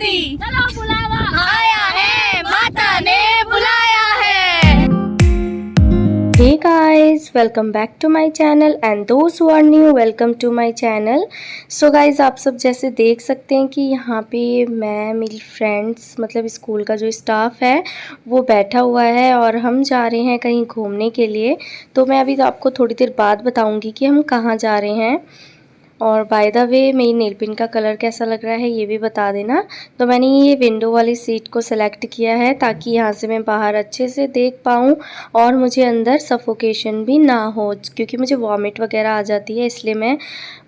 गणपति चलो बुलावा आया है, माता ने बुलाया है। Hey guys, welcome back to my channel and those who are new, welcome to my channel. So guys, आप सब जैसे देख सकते हैं कि यहाँ पे मैं मेरी फ्रेंड्स मतलब स्कूल का जो स्टाफ है वो बैठा हुआ है और हम जा रहे हैं कहीं घूमने के लिए। तो मैं अभी तो आपको थोड़ी देर बाद बताऊंगी कि हम कहाँ जा रहे हैं। और बाय द वे मेरी नेल पेंट का कलर कैसा लग रहा है ये भी बता देना। तो मैंने ये विंडो वाली सीट को सेलेक्ट किया है ताकि यहाँ से मैं बाहर अच्छे से देख पाऊँ और मुझे अंदर सफोकेशन भी ना हो, क्योंकि मुझे वॉमिट वगैरह आ जाती है, इसलिए मैं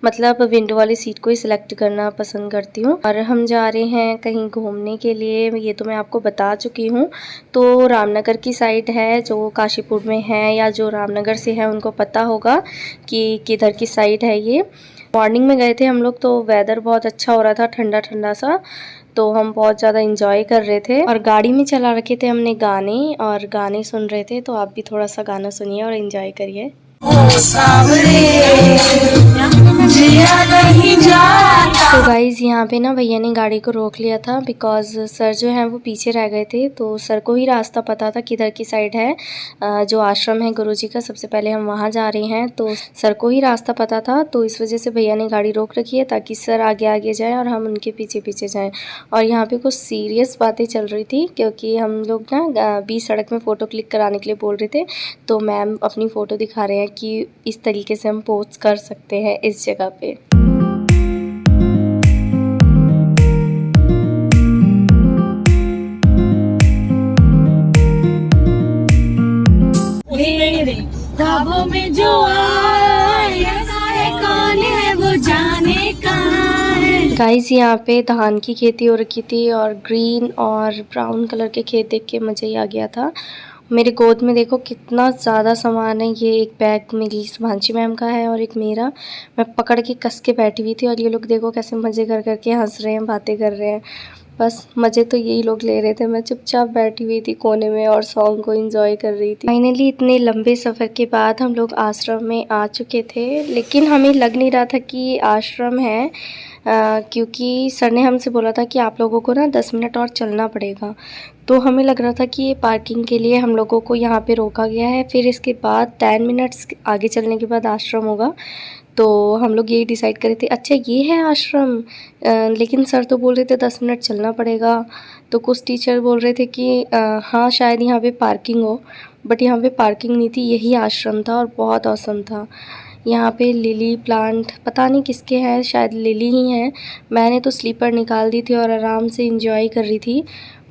मतलब विंडो वाली सीट को ही सिलेक्ट करना पसंद करती हूँ। और हम जा रहे हैं कहीं घूमने के लिए, ये तो मैं आपको बता चुकी हूँ। तो रामनगर की साइड है, जो काशीपुर में है या जो रामनगर से है उनको पता होगा कि किधर की साइड है ये। मॉर्निंग में गए थे हम लोग तो वेदर बहुत अच्छा हो रहा था, ठंडा ठंडा सा, तो हम बहुत ज़्यादा इंजॉय कर रहे थे। और गाड़ी में चला रखे थे हमने गाने और गाने सुन रहे थे। तो आप भी थोड़ा सा गाना सुनिए और एंजॉय करिए। तो गाइज़ यहाँ पे ना भैया ने गाड़ी को रोक लिया था बिकॉज़ सर जो है वो पीछे रह गए थे। तो सर को ही रास्ता पता था किधर की साइड है जो आश्रम है गुरुजी का, सबसे पहले हम वहाँ जा रहे हैं। तो सर को ही रास्ता पता था, तो इस वजह से भैया ने गाड़ी रोक रखी है ताकि सर आगे आगे जाएँ और हम उनके पीछे पीछे जाएँ। और यहाँ पे कुछ सीरियस बातें चल रही थी क्योंकि हम लोग ना बीच सड़क में फ़ोटो क्लिक कराने के लिए बोल रहे थे। तो मैम अपनी फ़ोटो दिखा रहे हैं कि इस तरीके से हम पोस्ट कर सकते हैं इस जगह पे। ख्वाबों में जो आए ऐसा है, कौन है वो जाने कहाँ है। गाइस यहाँ पे धान की खेती हो रखी थी और ग्रीन और ब्राउन कलर के खेत देख के मज़ा ही आ गया था। मेरे गोद में देखो कितना ज़्यादा सामान है। ये एक बैग मेरी शुभांशी मैम का है और एक मेरा, मैं पकड़ के कस के बैठी हुई थी और ये लोग देखो कैसे मज़े कर करके हंस रहे हैं, बातें कर रहे हैं। बस मज़े तो यही लोग ले रहे थे, मैं चुपचाप बैठी हुई थी कोने में और सॉन्ग को एंजॉय कर रही थी। फाइनली इतने लंबे सफ़र के बाद हम लोग आश्रम में आ चुके थे, लेकिन हमें लग नहीं रहा था कि ये आश्रम है क्योंकि सर ने हमसे बोला था कि आप लोगों को ना 10 मिनट और चलना पड़ेगा। तो हमें लग रहा था कि ये पार्किंग के लिए हम लोगों को यहाँ पे रोका गया है, फिर इसके बाद 10 मिनट्स आगे चलने के बाद आश्रम होगा। तो हम लोग यही डिसाइड करे थे, अच्छा ये है आश्रम, लेकिन सर तो बोल रहे थे 10 मिनट चलना पड़ेगा। तो कुछ टीचर बोल रहे थे कि हाँ शायद यहाँ पे पार्किंग हो, बट यहाँ पे पार्किंग नहीं थी, यही आश्रम था और बहुत औसम था। यहाँ पे लिली प्लांट पता नहीं किसके हैं, शायद लिली ही हैं। मैंने तो स्लीपर निकाल दी थी और आराम से इंजॉय कर रही थी।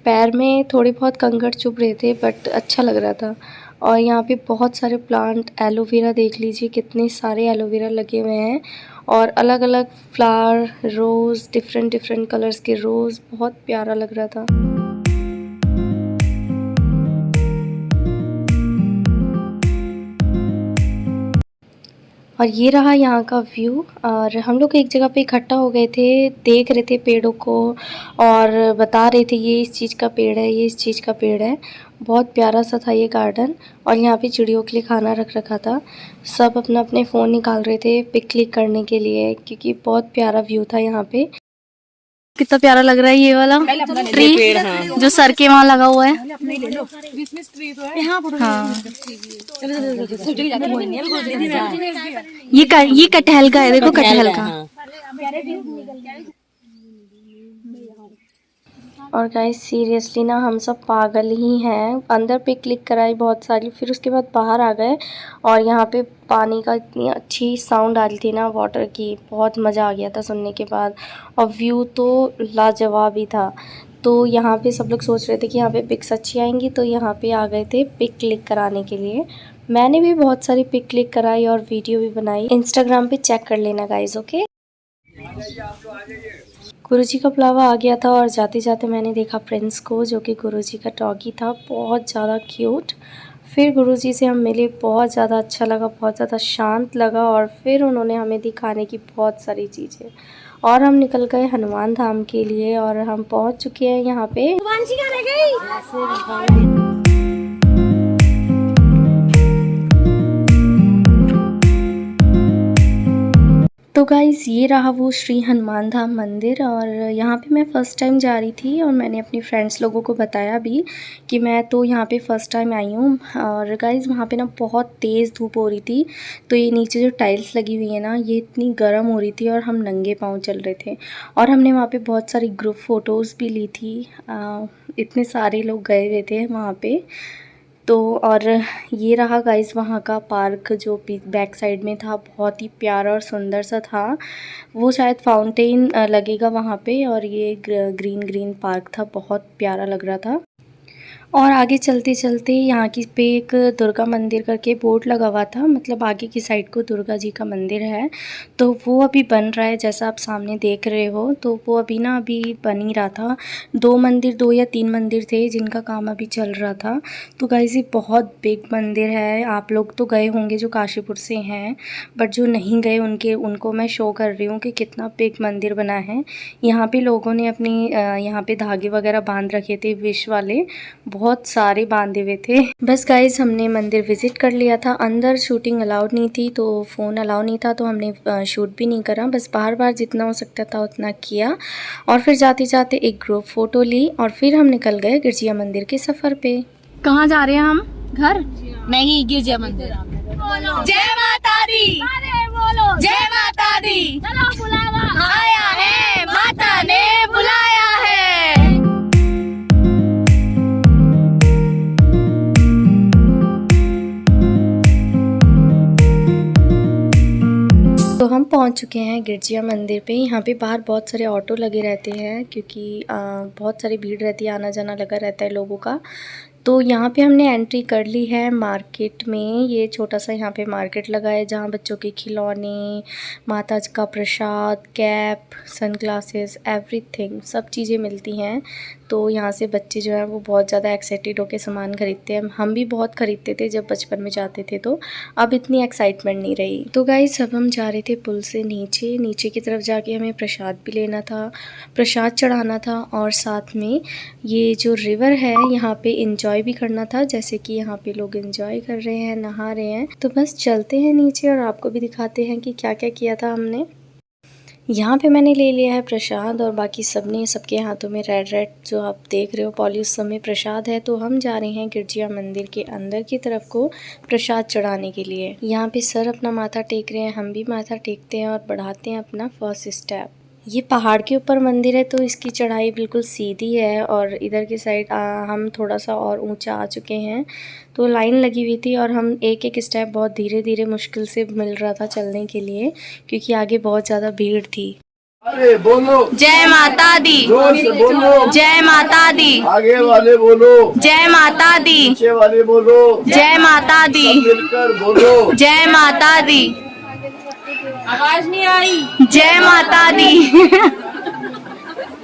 पैर में थोड़े बहुत कंकड़ चुभ रहे थे बट अच्छा लग रहा था। और यहाँ पे बहुत सारे प्लांट, एलोवेरा देख लीजिए कितने सारे एलोवेरा लगे हुए हैं और अलग अलग फ्लावर, रोज़, डिफरेंट डिफरेंट कलर्स के रोज़, बहुत प्यारा लग रहा था। और ये रहा यहाँ का व्यू। और हम लोग एक जगह पे इकट्ठा हो गए थे, देख रहे थे पेड़ों को और बता रहे थे ये इस चीज़ का पेड़ है, ये इस चीज़ का पेड़ है। बहुत प्यारा सा था ये गार्डन। और यहाँ पे चिड़ियों के लिए खाना रख रखा था। सब अपना अपने फ़ोन निकाल रहे थे पिक क्लिक करने के लिए क्योंकि बहुत प्यारा व्यू था यहाँ पे। कितना प्यारा लग रहा है ये वाला ट्री जो सर के वहाँ लगा हुआ है। हाँ ये कटहल का है, देखो कटहल का। और गाइस सीरियसली ना हम सब पागल ही हैं, अंदर पे क्लिक कराई बहुत सारी, फिर उसके बाद बाहर आ गए और यहाँ पे पानी का इतनी अच्छी साउंड आ रही थी ना वाटर की, बहुत मज़ा आ गया था सुनने के बाद। और व्यू तो लाजवाब ही था। तो यहाँ पे सब लोग सोच रहे थे कि यहाँ पे पिक्स अच्छी आएंगी, तो यहाँ पे आ गए थे पिक क्लिक कराने के लिए। मैंने भी बहुत सारी पिक क्लिक कराई और वीडियो भी बनाई, इंस्टाग्राम पे चेक कर लेना गाइज, ओके। गुरुजी का बुलावा आ गया था और जाते जाते मैंने देखा प्रिंस को, जो कि गुरुजी का डॉगी था, बहुत ज़्यादा क्यूट। फिर गुरुजी से हम मिले, बहुत ज़्यादा अच्छा लगा, बहुत ज़्यादा शांत लगा। और फिर उन्होंने हमें दिखाने की बहुत सारी चीज़ें और हम निकल गए हनुमान धाम के लिए और हम पहुंच चुके हैं यहाँ पे। तो गाइज़ ये रहा वो श्री हनुमान धाम मंदिर, और यहाँ पे मैं फ़र्स्ट टाइम जा रही थी और मैंने अपनी फ्रेंड्स लोगों को बताया भी कि मैं तो यहाँ पे फ़र्स्ट टाइम आई हूँ। और गाइज़ वहाँ पे ना बहुत तेज़ धूप हो रही थी, तो ये नीचे जो टाइल्स लगी हुई है ना, ये इतनी गर्म हो रही थी और हम नंगे पाँव चल रहे थे। और हमने वहाँ पे बहुत सारी ग्रुप फ़ोटोज़ भी ली थी। इतने सारे लोग गए हुए थे वहाँ पे। तो और ये रहा गाइस वहाँ का पार्क जो बैक साइड में था, बहुत ही प्यारा और सुंदर सा था। वो शायद फाउंटेन लगेगा वहाँ पे, और ये ग्रीन ग्रीन पार्क था, बहुत प्यारा लग रहा था। और आगे चलते चलते यहाँ की पे एक दुर्गा मंदिर करके बोर्ड लगा हुआ था, मतलब आगे की साइड को दुर्गा जी का मंदिर है, तो वो अभी बन रहा है जैसा आप सामने देख रहे हो। तो वो अभी ना अभी बन ही रहा था। 2 या 3 मंदिर थे जिनका काम अभी चल रहा था। तो गाइस ये बहुत बिग मंदिर है। आप लोग तो गए होंगे जो काशीपुर से हैं, बट जो नहीं गए उनको मैं शो कर रही हूँ कि कितना बिग मंदिर बना है। यहाँ पे लोगों ने अपनी यहाँ पे धागे वगैरह बांध रखे थे, विश वाले बहुत सारे बांधे हुए थे। बस गाइस हमने मंदिर विजिट कर लिया था। अंदर शूटिंग अलाउड नहीं थी, तो फ़ोन अलाउ नहीं था, तो हमने शूट भी नहीं करा। बस बाहर जितना हो सकता था उतना किया, और फिर जाते जाते एक ग्रुप फ़ोटो ली, और फिर हम निकल गए गिरजिया मंदिर के सफ़र पे। कहाँ जा रहे हैं हम? घर नहीं, गिरजिया मंदिर। जय माता दी, बोलो जय माता दी। चलो बुलावा आया है, माता ने बुलाया है। तो हम पहुंच चुके हैं गिरजिया मंदिर पे। यहाँ पे बाहर बहुत सारे ऑटो लगे रहते हैं, क्योंकि बहुत सारी भीड़ रहती है, आना जाना लगा रहता है लोगों का। तो यहाँ पे हमने एंट्री कर ली है मार्केट में। ये छोटा सा यहाँ पे मार्केट लगा है जहाँ बच्चों के खिलौने, माता जी का प्रसाद, कैप, सनग्लासेस, एवरीथिंग सब चीज़ें मिलती हैं। तो यहाँ से बच्चे जो हैं वो बहुत ज़्यादा एक्साइटेड होकर सामान खरीदते हैं। हम भी बहुत ख़रीदते थे जब बचपन में जाते थे, तो अब इतनी एक्साइटमेंट नहीं रही। तो गाइस अब हम जा रहे थे पुल से नीचे की तरफ जाके हमें प्रसाद भी लेना था, प्रसाद चढ़ाना था, और साथ में ये जो रिवर है यहाँ पे एंजॉय भी करना था, जैसे कि यहाँ पे लोग एंजॉय कर रहे हैं, नहा रहे हैं। तो बस चलते हैं नीचे और आपको भी दिखाते हैं कि क्या क्या किया था हमने। यहाँ पे मैंने ले लिया है प्रसाद, और बाकी सबके हाथों में रेड जो आप देख रहे हो पॉली, उस समय प्रसाद है। तो हम जा रहे हैं गिरजिया मंदिर के अंदर की तरफ को प्रसाद चढ़ाने के लिए। यहाँ पे सर अपना माथा टेक रहे हैं, हम भी माथा टेकते हैं और बढ़ाते हैं अपना फर्स्ट स्टेप। ये पहाड़ के ऊपर मंदिर है, तो इसकी चढ़ाई बिल्कुल सीधी है, और इधर की साइड हम थोड़ा सा और ऊंचा आ चुके हैं। तो लाइन लगी हुई थी और हम एक एक स्टेप बहुत धीरे धीरे मुश्किल से मिल रहा था चलने के लिए, क्योंकि आगे बहुत ज़्यादा भीड़ थी। अरे बोलो जय माता दी, जोर से बोलो। जय माता दी, आगे वाले बोलो, जय माता दी, पीछे वाले बोलो, जय माता दी, सब मिलकर बोलो। जय माता दी। आवाज नहीं आई। जय माता दी।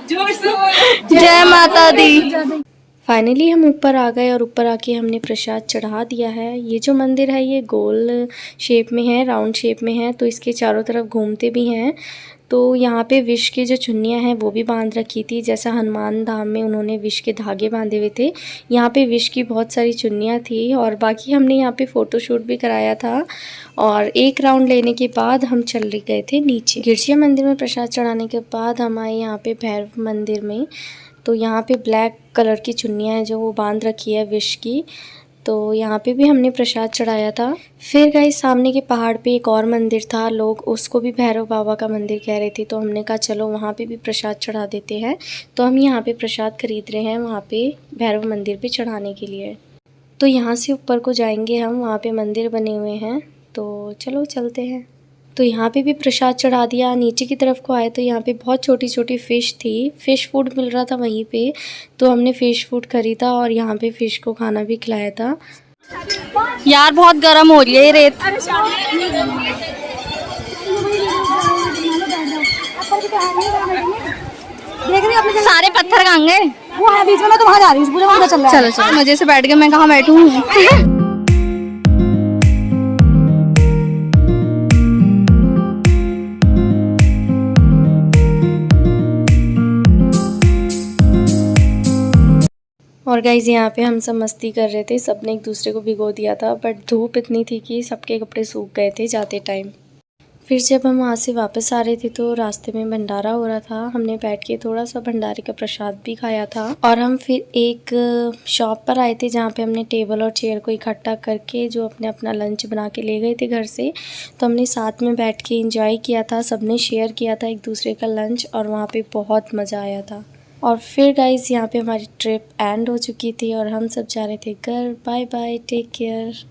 जोर से बोलो, जय माता दी। फाइनली हम ऊपर आ गए, और ऊपर आके हमने प्रसाद चढ़ा दिया है। ये जो मंदिर है ये गोल शेप में है, राउंड शेप में है, तो इसके चारों तरफ घूमते भी हैं। तो यहाँ पे विश की जो चुन्नियाँ हैं वो भी बांध रखी थी, जैसा हनुमान धाम में उन्होंने विश के धागे बांधे हुए थे, यहाँ पे विश की बहुत सारी चुन्नियाँ थी। और बाकी हमने यहाँ पे फ़ोटोशूट भी कराया था, और एक राउंड लेने के बाद हम चल गए थे नीचे। गिरजिया मंदिर में प्रसाद चढ़ाने के बाद हम आए यहाँ पे भैरव मंदिर में। तो यहाँ पे ब्लैक कलर की चुन्नियाँ हैं जो वो बांध रखी है विश की, तो यहाँ पे भी हमने प्रसाद चढ़ाया था। फिर गाइस सामने के पहाड़ पे एक और मंदिर था, लोग उसको भी भैरव बाबा का मंदिर कह रहे थे, तो हमने कहा चलो वहाँ पे भी प्रसाद चढ़ा देते हैं। तो हम यहाँ पे प्रसाद खरीद रहे हैं वहाँ पे भैरव मंदिर पे चढ़ाने के लिए। तो यहाँ से ऊपर को जाएंगे हम, वहाँ पे मंदिर बने हुए हैं, तो चलो चलते हैं। तो यहाँ पे भी प्रसाद चढ़ा दिया। नीचे की तरफ को आए तो यहाँ पे बहुत छोटी छोटी फ़िश थी, फ़िश फूड मिल रहा था वहीं पे, तो हमने फ़िश फूड खरीदा और यहाँ पे फ़िश को खाना भी खिलाया था। यार बहुत गर्म हो रही है ये रेत। सारे पत्थर कहाँ गए? वो है बीच में, तो वहाँ जा रही हूँ। चलो चलो, मजे से बैठ के मैं कहाँ बैठूँ। और गाइज यहाँ पे हम सब मस्ती कर रहे थे, सबने एक दूसरे को भिगो दिया था, बट धूप इतनी थी कि सबके कपड़े सूख गए थे जाते टाइम। फिर जब हम वहाँ से वापस आ रहे थे तो रास्ते में भंडारा हो रहा था। हमने बैठ के थोड़ा सा भंडारे का प्रसाद भी खाया था और हम फिर एक शॉप पर आए थे जहाँ पे हमने टेबल और चेयर को इकट्ठा करके जो अपने अपना लंच बना के ले गए थे घर से, तो हमने साथ में बैठ के एंजॉय किया था। सबने शेयर किया था एक दूसरे का लंच और वहाँ पे बहुत मज़ा आया था। और फिर गाइस यहाँ पे हमारी ट्रिप एंड हो चुकी थी और हम सब जा रहे थे घर। Bye bye, take care.